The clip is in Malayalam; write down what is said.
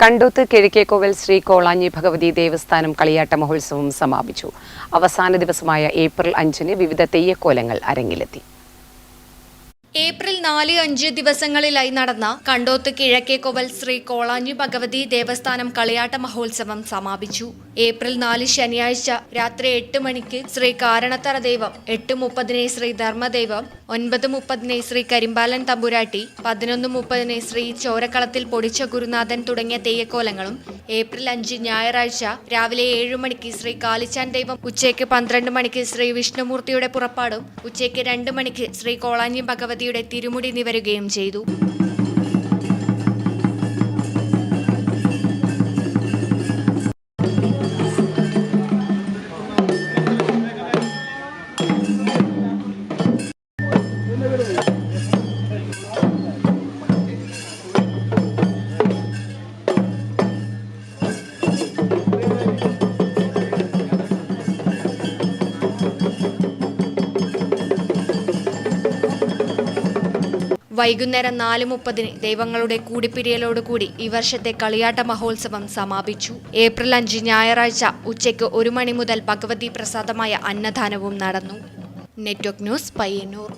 കണ്ടോത്ത് കിഴക്കേക്കോവിൽ ശ്രീ കോളാഞ്ഞി ഭഗവതി ദേവസ്ഥാനം കളിയാട്ട മഹോത്സവം സമാപിച്ചു. അവസാന ദിവസമായ ഏപ്രിൽ 5-ന് വിവിധ തെയ്യക്കോലങ്ങൾ അരങ്ങിലെത്തി. ഏപ്രിൽ 4-5 ദിവസങ്ങളിലായി നടന്ന കണ്ടോത്ത് കിഴക്കേക്കോവൽ ശ്രീ കോളാഞ്ഞി ഭഗവതി ദേവസ്ഥാനം കളിയാട്ട മഹോത്സവം സമാപിച്ചു. ഏപ്രിൽ 4 ശനിയാഴ്ച രാത്രി 8 മണിക്ക് ശ്രീ കാരണത്തറ ദൈവം, 8:30 ശ്രീ ധർമ്മദൈവം, 9:30 ശ്രീ കരിമ്പാലൻ തമ്പുരാട്ടി, 11:30 ശ്രീ ചോരക്കളത്തിൽ പൊടിച്ച ഗുരുനാഥൻ തുടങ്ങിയ തെയ്യക്കോലങ്ങളും, ഏപ്രിൽ 5 ഞായറാഴ്ച രാവിലെ 7 മണിക്ക് ശ്രീ കാലിച്ചാൻ ദൈവം, ഉച്ചയ്ക്ക് 12 മണിക്ക് ശ്രീ വിഷ്ണുമൂർത്തിയുടെ പുറപ്പാടും, ഉച്ചയ്ക്ക് 2 മണിക്ക് ശ്രീ കോളാഞ്ഞി ഭഗവതിയുടെ തിരുമുടി നിവരുകയും ചെയ്തു. വൈകുന്നേരം 4:30 ദൈവങ്ങളുടെ കൂടിപ്പിരിയലോടുകൂടി ഈ വർഷത്തെ കളിയാട്ട മഹോത്സവം സമാപിച്ചു. ഏപ്രിൽ 5 ഞായറാഴ്ച ഉച്ചയ്ക്ക് 1 മണി മുതൽ ഭഗവതി പ്രസാദമായ അന്നദാനവും നടന്നു. Network news, Payyanur.